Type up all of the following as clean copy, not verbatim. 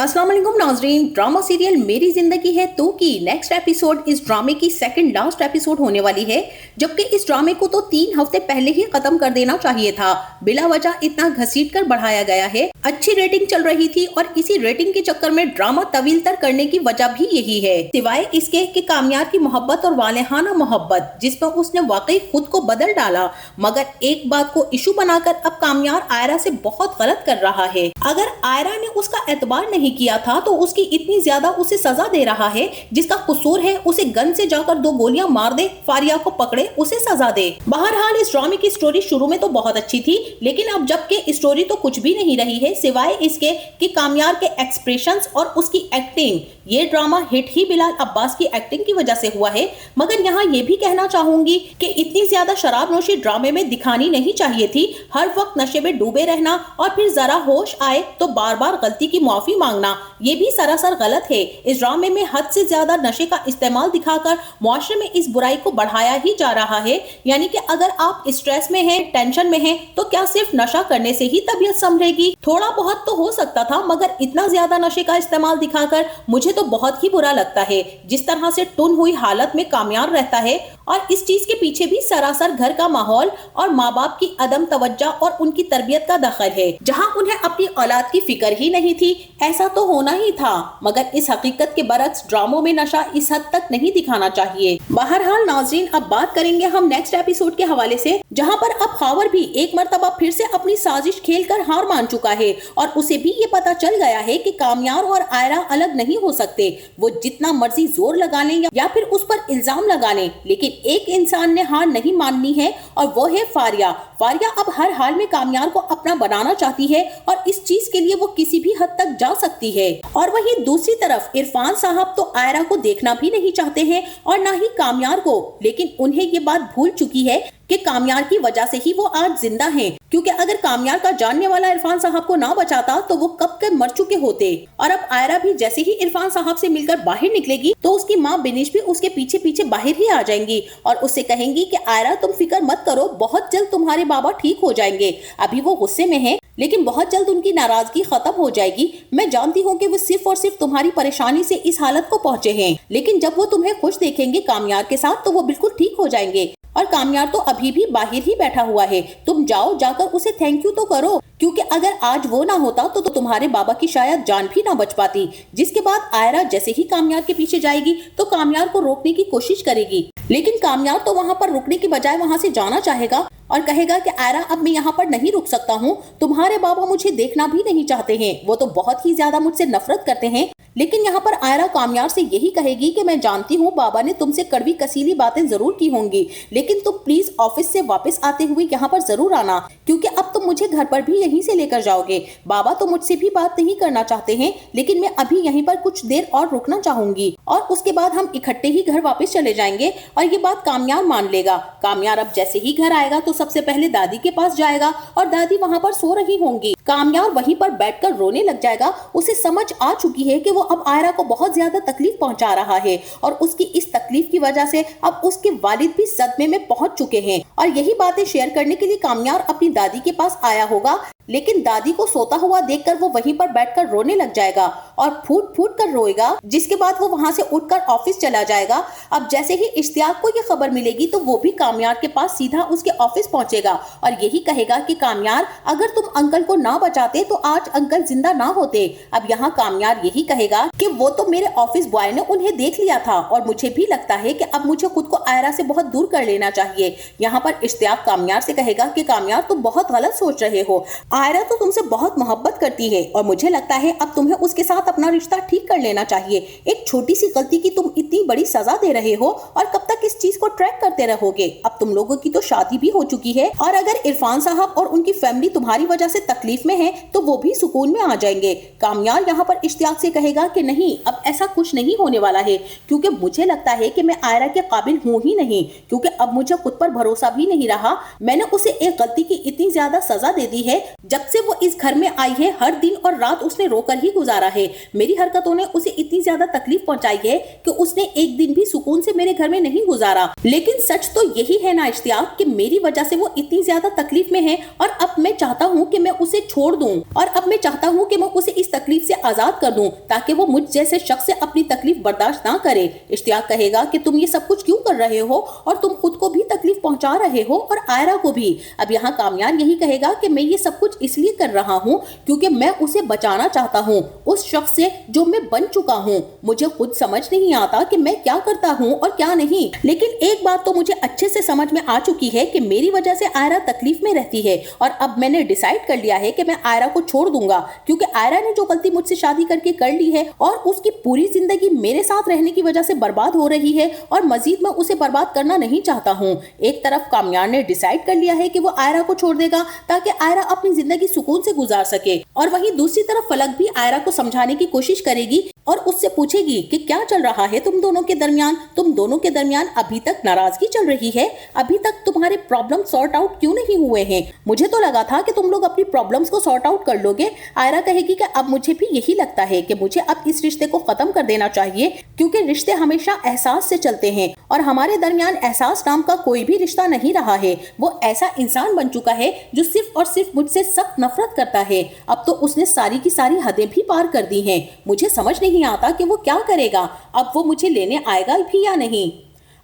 अस्सलाम वालेकुम नाजरीन। ड्रामा सीरियल मेरी जिंदगी है तो की नेक्स्ट एपिसोड इस ड्रामे की सेकंड लास्ट एपिसोड होने वाली है, जबकि इस ड्रामे को तो 3 हफ्ते पहले ही खत्म कर देना चाहिए था। बिला वजह इतना घसीट कर बढ़ाया गया है। अच्छी रेटिंग चल रही थी और इसी रेटिंग के चक्कर में ड्रामा तवील तर करने की वजह भी यही है, सिवाय इसके कि कामयार की मोहब्बत और वालेहाना मोहब्बत जिस पर उसने वाकई खुद को बदल डाला, मगर एक बात को इशू बनाकर अब कामयार आयरा से बहुत गलत कर रहा है। अगर आयरा ने उसका एतबार नहीं किया था तो उसकी इतनी ज्यादा उसे सजा दे रहा है। जिसका कसूर है उसे गन से जाकर 2 गोलियां मार दे, फारिया को पकड़े, उसे सजा दे। बहरहाल इस ड्रामे की स्टोरी शुरू में तो बहुत अच्छी थी, लेकिन अब जबकि स्टोरी तो कुछ भी नहीं रही है सिवाय इसके कि कामयार के एक्सप्रेशंस और उसकी एक्टिंग। ये ड्रामा हिट ही बिलाल अब्बास की एक्टिंग की वजह से हुआ है। मगर यहाँ ये भी कहना चाहूंगी कि इतनी ज्यादा शराब नोशी ड्रामे में दिखानी नहीं चाहिए थी। हर वक्त नशे में डूबे रहना और फिर जरा होश आए तो बार बार गलती की माफी मांगना, ये भी सरासर गलत है। इस ड्रामे में हद से ज्यादा नशे का इस्तेमाल दिखाकर मुआशरे में इस बुराई को बढ़ाया ही जा रहा है। यानी कि अगर आप स्ट्रेस में हैं, टेंशन में हैं, तो क्या सिर्फ नशा करने से ही तबीयत संभलेगी? थोड़ा बहुत तो हो सकता था, मगर इतना ज्यादा नशे का इस्तेमाल दिखाकर मुझे तो बहुत ही बुरा लगता है। जिस तरह से टुन हुई हालत में कामयार रहता है, और इस चीज के पीछे भी सरासर घर का माहौल और माँ बाप की अदम तवज्जो और उनकी तरबियत का दखल है। जहाँ उन्हें अपनी औलाद की फिक्र ही नहीं थी, ऐसा तो होना ही था। मगर इस हकीकत के बरक्स ड्रामों में नशा इस हद तक नहीं दिखाना चाहिए। बहरहाल नाज़रीन, अब बात करेंगे हम नेक्स्ट एपिसोड के हवाले से, जहाँ पर अब खावर भी एक मर्तबा फिर से अपनी साजिश खेलकर हार मान चुका है और उसे भी ये पता चल गया है कि कामयार और आयरा अलग नहीं हो सकते। वो जितना मर्जी जोर लगा लें या फिर उस पर इल्जाम लगा लें, लेकिन एक इंसान ने हार नहीं माननी है और वो है फारिया। फारिया अब हर हाल में कामयार को अपना बनाना चाहती है और इस चीज के लिए वो किसी भी हद तक जा सकती है। और वहीं दूसरी तरफ इरफान साहब तो आयरा को देखना भी नहीं चाहते हैं और ना ही कामयार को, लेकिन उन्हें ये बात भूल चुकी है कि कामयार की वजह से ही वो आज जिंदा हैं। क्योंकि अगर कामयार का जानने वाला इरफान साहब को ना बचाता तो वो कब के मर चुके होते। और अब आयरा भी जैसे ही इरफान साहब से मिलकर बाहर निकलेगी तो उसकी माँ बिनिश भी उसके पीछे पीछे बाहर ही आ जाएंगी और उससे कहेंगी कि आयरा तुम फिक्र मत करो, बहुत जल्द तुम्हारे बाबा ठीक हो जाएंगे। अभी वो गुस्से में है, लेकिन बहुत जल्द उनकी नाराजगी खत्म हो जाएगी। मैं जानती हूँ कि वो सिर्फ और सिर्फ तुम्हारी परेशानी से इस हालत को पहुँचे हैं, लेकिन जब वो तुम्हें खुश देखेंगे कामयार के साथ तो वो बिल्कुल ठीक हो जाएंगे। और कामयार तो अभी भी बाहर ही बैठा हुआ है, तुम जाओ, जाकर उसे थैंक यू तो करो, क्योंकि अगर आज वो ना होता तो तुम्हारे बाबा की शायद जान भी ना बच पाती। जिसके बाद आयरा जैसे ही कामयार के पीछे जाएगी तो कामयार को रोकने की कोशिश करेगी, लेकिन कामयार तो वहाँ पर रुकने की बजाय वहाँ से जाना चाहेगा और कहेगा कि आयरा अब मैं यहाँ पर नहीं रुक सकता हूँ, तुम्हारे बाबा मुझे देखना भी नहीं चाहते हैं, वो तो बहुत ही ज्यादा मुझसे नफरत करते हैं। लेकिन यहाँ पर आयरा कामयार से यही कहेगी कि मैं जानती हूँ बाबा ने तुमसे कड़वी कसीली बातें जरूर की होंगी, लेकिन तुम प्लीज ऑफिस से वापस आते हुए यहाँ पर जरूर आना, क्योंकि अब तुम मुझे घर पर भी यहीं से लेकर जाओगे। बाबा तो मुझसे भी बात नहीं करना चाहते हैं, लेकिन मैं अभी यहीं पर कुछ देर और रुकना चाहूंगी और उसके बाद हम इकट्ठे ही घर वापस चले जाएंगे। और ये बात कामयार मान लेगा। कामयार अब जैसे ही घर आएगा तो सबसे पहले दादी के पास जाएगा और दादी वहाँ पर सो रही होंगी। कामयार वहीं पर बैठकर रोने लग जाएगा। उसे समझ आ चुकी है कि वो अब आयरा को बहुत ज्यादा तकलीफ पहुंचा रहा है और उसकी इस तकलीफ की वजह से अब उसके वालिद भी सदमे में पहुंच चुके हैं। और यही बातें शेयर करने के लिए कामयार अपनी दादी के पास आया होगा, लेकिन दादी को सोता हुआ देखकर वो वहीं पर बैठकर रोने लग जाएगा और फूट फूट कर रोएगा। जिसके बाद वो वहां से उठकर ऑफिस चला जाएगा। अब जैसे ही इश्तियाक को ये खबर मिलेगी तो वो भी कामयार के पास सीधा उसके ऑफिस पहुंचेगा और यही कहेगा कि कामयार, अगर तुम अंकल को ना बचाते तो आज अंकल जिंदा ना होते। अब यहाँ कामयार यही कहेगा कि वो तो मेरे ऑफिस बॉय ने उन्हें देख लिया था और मुझे भी लगता है कि अब मुझे खुद को आयरा से बहुत दूर कर लेना चाहिए। यहाँ पर इश्तियाक कामयार से कहेगा कि कामयार तुम बहुत गलत सोच रहे हो, आयरा तो तुमसे बहुत मोहब्बत करती है और मुझे लगता है अब तुम्हें उसके साथ अपना रिश्ता ठीक कर लेना चाहिए। एक छोटी सी गलती की तुम इतनी बड़ी सजा दे रहे हो और कब तक इस चीज को ट्रैक करते रहोगे? अब तुम लोगों की तो शादी भी हो चुकी है और अगर इरफान साहब और उनकी फैमिली तुम्हारी वजह से तकलीफ में है तो वो भी सुकून में आ जाएंगे। कामयार यहाँ पर इश्तियाक से कहेगा कि नहीं, अब ऐसा कुछ नहीं होने वाला है, क्योंकि मुझे लगता है कि मैं आयरा के काबिल हूँ ही नहीं, क्योंकि अब मुझे खुद पर भरोसा भी नहीं रहा। मैंने उसे एक गलती की इतनी ज्यादा सजा दे दी है। जब से वो इस घर में आई है हर दिन और रात उसने रोकर ही गुजारा है। मेरी हरकतों ने उसे इतनी ज्यादा तकलीफ पहुंचाई है कि उसने एक दिन भी सुकून से मेरे घर में नहीं गुजारा। लेकिन सच तो यही है ना इश्तियाक कि मेरी वजह से वो इतनी ज्यादा तकलीफ में है और अब मैं चाहता हूँ कि मैं उसे छोड़ दूं और अब मैं चाहता हूँ कि मैं उसे इस तकलीफ से आजाद कर दूं ताकि वो मुझ जैसे शख्स से अपनी तकलीफ बर्दाश्त ना करे। इश्तियाक कहेगा कि तुम ये सब कुछ क्यों कर रहे हो और तुम खुद को भी तकलीफ पहुंचा रहे हो और आयरा को भी। अब यहाँ कामयार यही कहेगा कि मैं ये सब कुछ इसलिए कर रहा हूँ क्योंकि मैं उसे बचाना चाहता हूँ उस शख्स से जो मैं बन चुका हूँ। मुझे खुद समझ नहीं आता कि मैं क्या करता हूँ और क्या नहीं, लेकिन एक बात तो मुझे अच्छे से समझ में आ चुकी है कि मेरी वजह से आयरा तकलीफ में रहती है और अब मैंने डिसाइड कर लिया है कि मैं आयरा को छोड़ दूंगा क्योंकि आयरा ने जो गलती मुझसे शादी करके कर ली है और उसकी पूरी जिंदगी मेरे साथ रहने की वजह से बर्बाद हो रही है और मजीद मैं उसे बर्बाद करना नहीं चाहता हूँ। एक तरफ कामयार ने डिसाइड कर लिया है कि वो आयरा को छोड़ देगा ताकि आयरा अपनी जिंदगी सुकून से गुजार सके और वहीं दूसरी तरफ फलक भी आयरा को समझाने की कोशिश करेगी और उससे पूछेगी कि क्या चल रहा है तुम दोनों के दरमियान। तुम दोनों के दरमियान अभी तक नाराजगी चल रही है, अभी तक तुम्हारे प्रॉब्लम सॉर्ट आउट क्यों नहीं हुए हैं? मुझे तो लगा था कि तुम लोग अपनी प्रॉब्लम्स को सॉर्ट आउट कर लोगे। आयरा कहेगी कि अब मुझे भी यही लगता है कि मुझे अब इस रिश्ते को खत्म कर देना चाहिए क्योंकि रिश्ते हमेशा एहसास से चलते हैं और हमारे दरमियान एहसास नाम का कोई भी रिश्ता नहीं रहा है। वो ऐसा इंसान बन चुका है जो सिर्फ और सिर्फ मुझसे सख्त नफरत करता है। अब तो उसने सारी की सारी हदें भी पार कर दी हैं। मुझे समझ नहीं आता कि वो क्या करेगा। अब वो मुझे लेने आएगा भी या नहीं,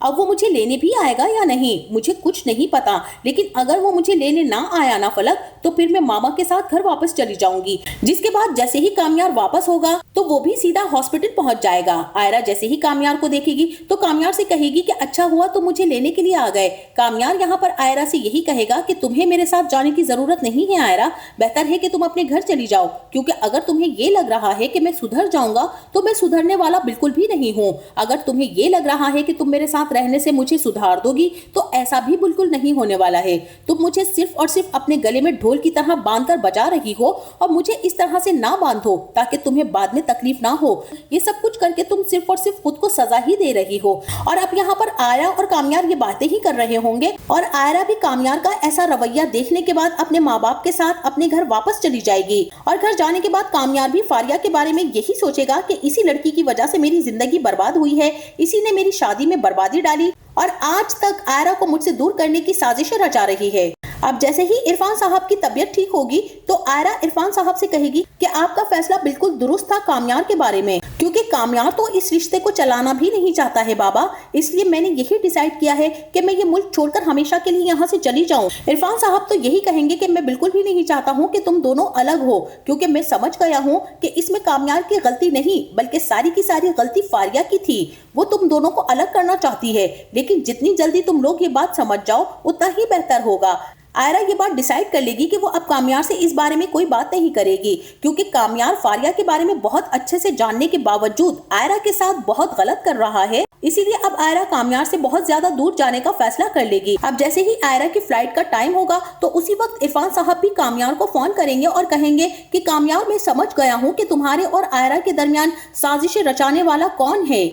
अब वो मुझे लेने भी आएगा या नहीं, मुझे कुछ नहीं पता। लेकिन अगर वो मुझे लेने ना आया ना फलक, तो फिर मैं मामा के साथ घर वापस चली जाऊंगी। जिसके बाद जैसे ही कामयार वापस होगा तो वो भी सीधा हॉस्पिटल पहुंच जाएगा। आयरा जैसे ही कामयार को देखेगी तो कामयार से कहेगी कि अच्छा हुआ तो मुझे लेने के लिए आ गए। कामयार यहाँ पर आयरा से यही कहेगा कि तुम्हें मेरे साथ जाने की जरूरत नहीं है आयरा, बेहतर है कि तुम अपने घर चली जाओ क्योंकि अगर तुम्हें ये लग रहा है कि मैं सुधर जाऊंगा तो मैं सुधरने वाला बिल्कुल भी नहीं हूँ। अगर तुम्हें ये लग रहा है कि तुम मेरे साथ रहने से मुझे सुधार दोगी तो ऐसा भी बिल्कुल नहीं होने वाला है। तुम मुझे सिर्फ और सिर्फ अपने गले में ढोल की तरह बांधकर बजा रही हो और मुझे इस तरह से ना बांधो ताकि तुम्हें बाद में तकलीफ ना हो। ये सब कुछ करके तुम सिर्फ और सिर्फ खुद को सजा ही दे रही हो। और अब यहाँ पर आयरा और कामयार ये बातें ही कर रहे होंगे और आयरा भी कामयार का ऐसा रवैया देखने के बाद अपने माँ बाप के साथ अपने घर वापस चली जाएगी। और घर जाने के बाद कामयार भी फारिया के बारे में यही सोचेगा कि इसी लड़की की वजह से मेरी जिंदगी बर्बाद हुई है, इसी ने मेरी शादी में बर्बादी डाली और आज तक आयरा को मुझसे दूर करने की साजिशें रचा रही है। अब जैसे ही इरफान साहब की तबीयत ठीक होगी तो आयरा इरफान साहब से कहेगी कि आपका फैसला बिल्कुल दुरुस्त था कामयार के बारे में, क्योंकि कामयार तो इस रिश्ते को चलाना भी नहीं चाहता है बाबा, इसलिए मैंने यही डिसाइड किया है कि मैं ये मुल्क छोड़कर हमेशा के लिए यहाँ से चली जाऊँ। इरफान साहब तो यही कहेंगे कि मैं बिल्कुल भी नहीं चाहता हूँ कि तुम दोनों अलग हो, क्योंकि मैं समझ गया हूँ कि इसमें कामयार की गलती नहीं बल्कि सारी की सारी गलती फारिया की थी। वो तुम दोनों को अलग करना चाहती है, लेकिन जितनी जल्दी तुम लोग ये बात समझ जाओ उतना ही बेहतर होगा। आयरा ये बात डिसाइड कर लेगी कि वो अब कामयार से इस बारे में कोई बात नहीं करेगी, क्योंकि कामयार फारिया के बारे में बहुत अच्छे से जानने के बावजूद आयरा के साथ बहुत गलत कर रहा है। इसीलिए अब आयरा कामयार से बहुत ज्यादा दूर जाने का फैसला कर लेगी। अब जैसे ही आयरा की फ्लाइट का टाइम होगा तो उसी वक्त इरफान साहब भी कामयार को फोन करेंगे और कहेंगे कि कामयार, मैं समझ गया हूँ कि तुम्हारे और आयरा के दरमियान साजिशें रचाने वाला कौन है।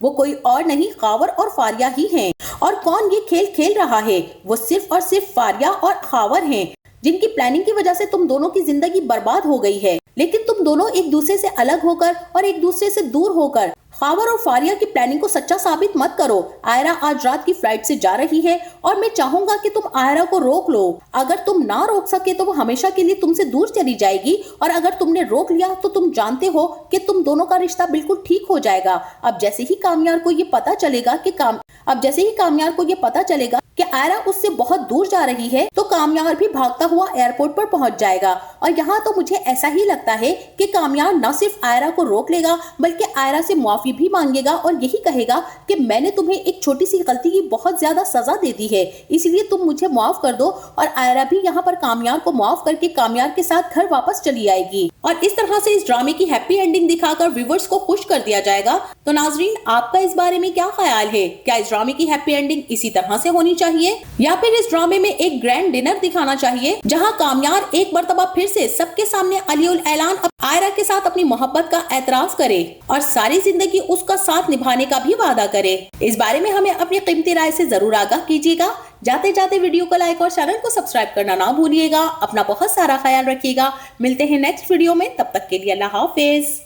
वो कोई और नहीं, खावर और फारिया ही हैं। और कौन ये खेल खेल रहा है? वो सिर्फ और सिर्फ फारिया और खावर हैं, जिनकी प्लानिंग की वजह से तुम दोनों की जिंदगी बर्बाद हो गई है। लेकिन तुम दोनों एक दूसरे से अलग होकर और एक दूसरे से दूर होकर खावर और फारिया की प्लानिंग को सच्चा साबित मत करो। आयरा आज रात की फ्लाइट से जा रही है और मैं चाहूंगा कि तुम आयरा को रोक लो। अगर तुम ना रोक सके तो वो हमेशा के लिए तुमसे दूर चली जाएगी, और अगर तुमने रोक लिया तो तुम जानते हो कि तुम दोनों का रिश्ता बिल्कुल ठीक हो जाएगा। अब जैसे ही कामयार को ये पता चलेगा कि आयरा उससे बहुत दूर जा रही है तो कामयार भी भागता हुआ एयरपोर्ट पर पहुंच जाएगा। और यहाँ तो मुझे ऐसा ही लगता है कि कामयार न सिर्फ आयरा को रोक लेगा बल्कि आयरा से माफी भी मांगेगा और यही कहेगा कि मैंने तुम्हें एक छोटी सी गलती की बहुत ज्यादा सजा दे दी है, इसलिए तुम मुझे माफ कर दो। और आयरा भी यहाँ पर कामयार को माफ करके कामयार के साथ घर वापस चली आएगी और इस तरह से इस ड्रामे की हैप्पी एंडिंग दिखाकर व्यूअर्स को खुश कर दिया जाएगा। तो नाजरीन, आपका इस बारे में क्या ख्याल है? क्या इस ड्रामे की हैप्पी एंडिंग इसी तरह से होनी चाहिए या फिर इस ड्रामे में एक ग्रैंड डिनर दिखाना चाहिए जहां कामयार एक मर्तबा फिर से सबके सामने अलीउल ऐलान आयरा के साथ अपनी मोहब्बत का एतराफ करे और सारी जिंदगी उसका साथ निभाने का भी वादा करे? इस बारे में हमें अपनी कीमती राय से जरूर आगाह कीजिएगा। जाते जाते वीडियो को लाइक और चैनल को सब्सक्राइब करना ना भूलिएगा। अपना बहुत सारा ख्याल रखिएगा। मिलते हैं नेक्स्ट वीडियो में, तब तक के लिए अल्लाह हाफिज।